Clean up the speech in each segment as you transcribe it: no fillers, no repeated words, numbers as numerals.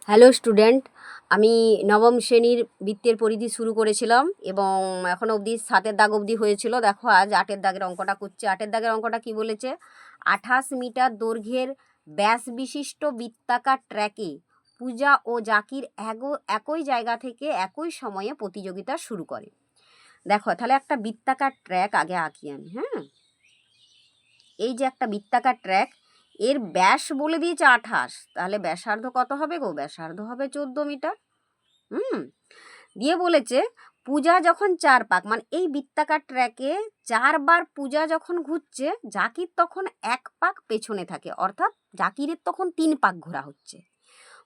Hello student, আমি নবম শ্রেণীর বৃত্তের পরিধি শুরু করেছিলাম এবং এখন অবধি 7-এর দাগ অবধি হয়েছিল। দেখো আজ 8-এর দাগের অঙ্কটা করছি। 8-এর দাগের অঙ্কটা কি বলেছে? 28 মিটার দৈর্ঘ্যের ব্যাস বিশিষ্ট বৃত্তাকার ট্র্যাকে পূজা ও জাকির একই জায়গা থেকে একই সময়ে প্রতিযোগিতা শুরু করে। দেখো তাহলে একটা বৃত্তাকার ট্র্যাক আগে আঁকি আমি। হ্যাঁ, এই যে একটা বৃত্তাকার ট্র্যাক, এর ব্যাস বলে দিয়েছে 28, তাহলে ব্যাসার্ধ কত হবে গো? ব্যাসার্ধ হবে 14 মিটার। দিয়ে বলেছে পূজা যখন 4 পাক, মানে এই বৃত্তাকার ট্র্যাকে 4 বার পূজা যখন ঘুরছে, জাকির তখন 1 পাক পেছনে থাকে, অর্থাৎ জাকিরের তখন 3 পাক ঘোরা হচ্ছে।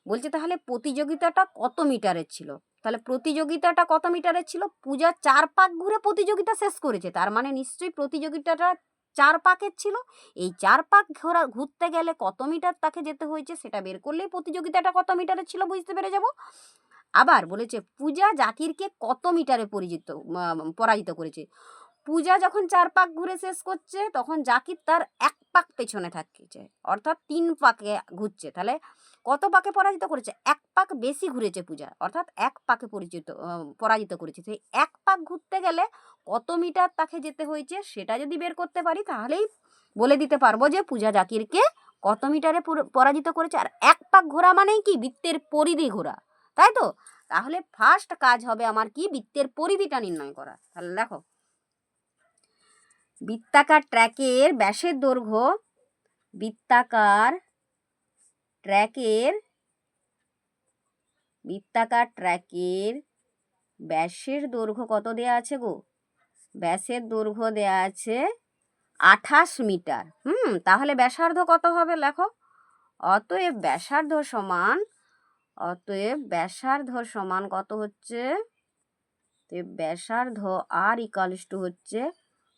বলছে তাহলে প্রতিযোগিতাটা কত মিটারের ছিল? তাহলে প্রতিযোগিতাটা কত মিটারের ছিল? পূজা 4 পাক ঘুরে প্রতিযোগিতা শেষ করেছে, তার মানে নিশ্চয়ই প্রতিযোগিতাটা 4 পাকের ছিল। এই 4 পাক ঘুরতে গেলে কত মিটার তাকে যেতে হয়েছে সেটা বের করলেই প্রতিযোগিতাটা কত মিটারের ছিল বুঝতে পেরে যাব। আবার বলেছে পূজা জাকিরকে কত মিটারে পরাজিত করেছে। পূজা যখন 4 পাক ঘুরে শেষ করছে তখন জাকির তার 1 পাক পেছনে থাকছে, অর্থাৎ 3 পাকে ঘুরছে। তাহলে কত পাকে পরাজিত করেছে? 1 পাক বেশি ঘুরেছে পূজা, অর্থাৎ 1 পাকে পরাজিত করেছে। সেই 1 পাক ঘুরতে গেলে কত মিটার তাকে যেতে হয়েছে সেটা যদি বের করতে পারি তাহলেই বলে দিতে পারবো যে পূজা জাকিরকে কত মিটারে পরাজিত করেছে। আর 1 পাক ঘোরা মানেই কি? বৃত্তের পরিধি ঘোরা, তাই তো? তাহলে ফার্স্ট কাজ হবে আমার কি? বৃত্তের পরিধিটা নির্ণয় করা। তাহলে দেখো বৃত্তাকার ট্র্যাকের ব্যাসের দৈর্ঘ্য, বৃত্তাকার ট্র্যাকের ব্যাসের দৈর্ঘ্য কত দেয়া আছে গো? ব্যাসের দৈর্ঘ্য দেয়া আছে 28 মিটার। তাহলে ব্যাসার্ধ কত হবে লেখো। অতএব ব্যাসার্ধ সমান কত হচ্ছে? ব্যাসার্ধ আর ইকুয়ালস টু হচ্ছে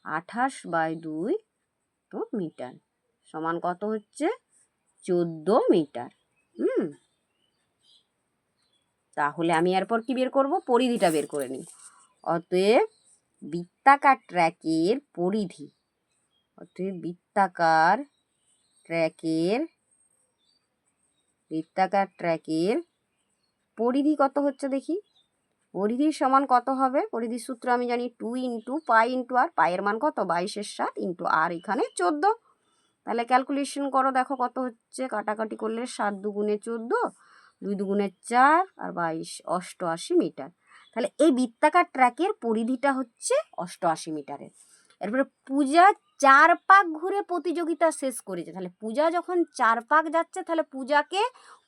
28/2 তো মিটার, সমান কত হচ্ছে? 14 মিটার। তাহলে আমি এরপর কি বের করব? পরিধিটা বের করে নিই। অতএব বৃত্তাকার ট্র্যাকের পরিধি কত হচ্ছে দেখি। পরিধির সমান কত হবে? পরিধির সূত্র আমি জানি 2 × পাই × আর। পায়ের মান কত? 22/7 × আর এখানে 14। তাহলে ক্যালকুলেশন করো, দেখো কত হচ্ছে। কাটাকাটি করলে 7 × 2 = 14, 2 × 2 = 4 আর 22 88 মিটার। তাহলে এই বৃত্তাকার ট্র্যাকের পরিধিটা হচ্ছে 88 মিটারের। এরপরে পূজা 4 পাক ঘুরে প্রতিযোগিতা শেষ করেছে। তাহলে পূজা যখন 4 পাক যাচ্ছে তাহলে পূজাকে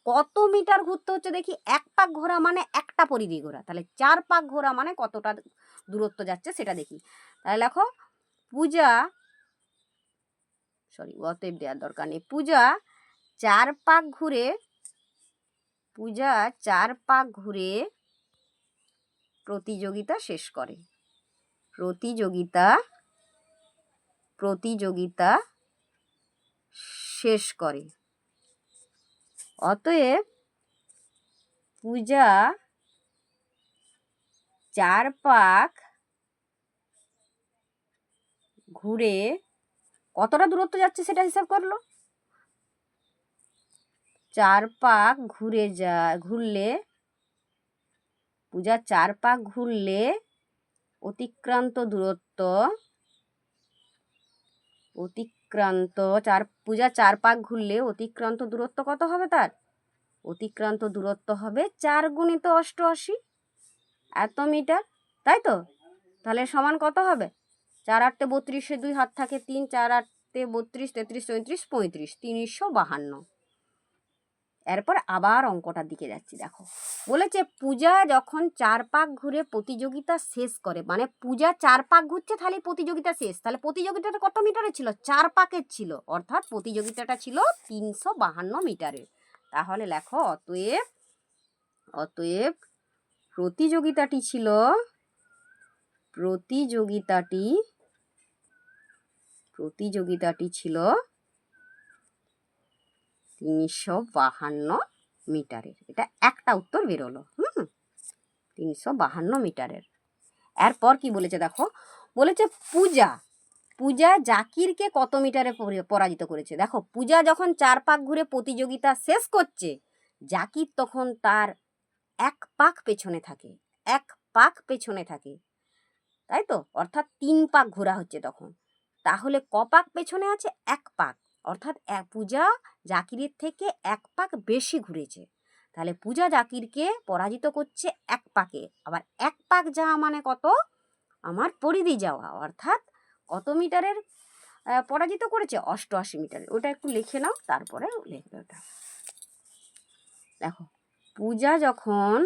কত মিটার ঘুরতে হচ্ছে দেখি। 1 পাক ঘোরা মানে একটা পরিধি ঘোরা, তাহলে 4 পাক ঘোরা মানে কতটা দূরত্ব যাচ্ছে সেটা দেখি। তাহলে দেখো অতএব দেওয়ার দরকার নেই। পূজা 4 পাক ঘুরে প্রতিযোগিতা শেষ করে। অতএব পূজা 4 পাক ঘুরে কতটা দূরত্ব যাচ্ছে সেটা হিসাব করলো। 4 পাক ঘুরলে পূজা 4 পাক ঘুরলে অতিক্রান্ত দূরত্ব পূজা 4 পাক ঘুরলে অতিক্রান্ত দূরত্ব কত হবে? তার অতিক্রান্ত দূরত্ব হবে 4 × 88 এত মিটার, তাই তো? তাহলে সমান কত হবে? 4 × 8 = 32, 2 হাত থাকে 3, 4 × 8 = 32, 33, 34, 35, 352। এরপর আবার অঙ্কটার দিকে যাচ্ছি। দেখো বলেছে পূজা যখন 4 পাক ঘুরে প্রতিযোগিতা শেষ করে, মানে পূজা 4 পাক ঘুরছে তাহলে প্রতিযোগিতা শেষ। তাহলে প্রতিযোগিতাটা কত মিটারের ছিল? 4 পাকের ছিল, অর্থাৎ প্রতিযোগিতাটা ছিল 352 মিটারের। তাহলে লেখো অতএব প্রতিযোগিতাটি ছিল 352 মিটারের। এটা একটা উত্তর বেরোলো। 352 মিটারের। এরপর কি বলেছে দেখো, বলেছে পূজা জাকিরকে কত মিটারে পরাজিত করেছে। দেখো পূজা যখন 4 পাক ঘুরে প্রতিযোগিতা শেষ করছে জাকির তখন তার 1 পাক পেছনে থাকে, 1 পাক পেছনে থাকে, তাই তো? অর্থাৎ 3 পাক ঘোরা হচ্ছে তখন। তাহলে ক পাক পেছনে আছে? 1 পাক। অর্থাৎ পূজা জাকিরের থেকে 1 পাক বেশি ঘুরেছে। তাহলে পূজা জাকিরকে পরাজিত করছে 1 পাকে। আবার 1 পাক যাওয়া মানে কত? আমার পরিধি যাওয়া। অর্থাৎ কত মিটারের পরাজিত করেছে? 88 মিটারের। ওটা একটু লিখে নাও, তারপরে লিখবে ওটা। দেখো, পূজা যখন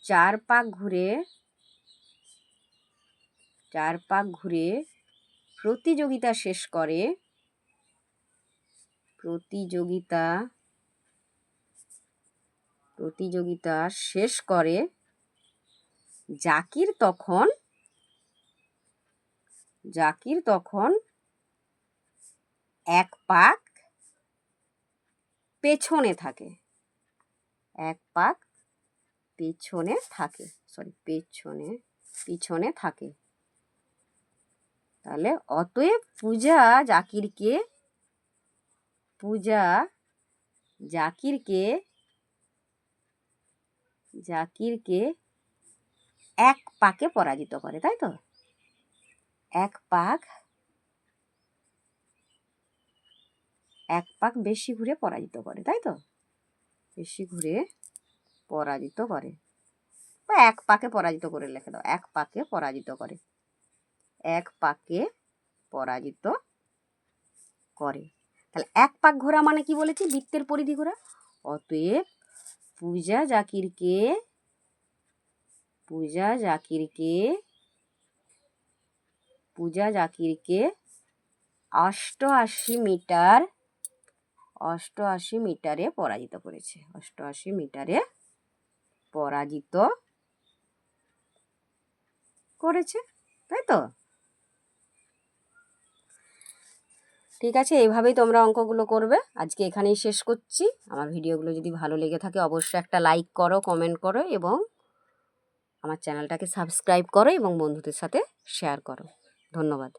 4 পাক ঘুরে প্রতিযোগিতা শেষ করে জাকির তখন 1 পাক পেছনে থাকে, 1 পাক পিছনে থাকে। তাহলে অতএব পূজা জাকিরকে 1 পাকে পরাজিত করে, তাই তো? 1 পাক বেশি ঘুরে পরাজিত করে, তাই তো? বেশি ঘুরে পরাজিত করে, বা 1 পাকে পরাজিত করে লিখে দাও। 1 পাকে পরাজিত করে, 1 পাকে পরাজিত করে। তাহলে 1 পাক ঘোরা মানে কি বলেছি? বৃত্তের পরিধি ঘোরা। অতএব পূজা জাকিরকে 88 মিটারে পরাজিত করেছে। 88 মিটারে পরাজিত করেছে, তাই তো? ঠিক আছে, এইভাবেই তোমরা অঙ্কগুলো করবে। আজকে এখানেই শেষ করছি। আমার ভিডিওগুলো যদি ভালো লেগে থাকে অবশ্যই একটা লাইক করো, কমেন্ট করো এবং আমার চ্যানেলটাকে সাবস্ক্রাইব করো এবং বন্ধুদের সাথে শেয়ার করো। ধন্যবাদ।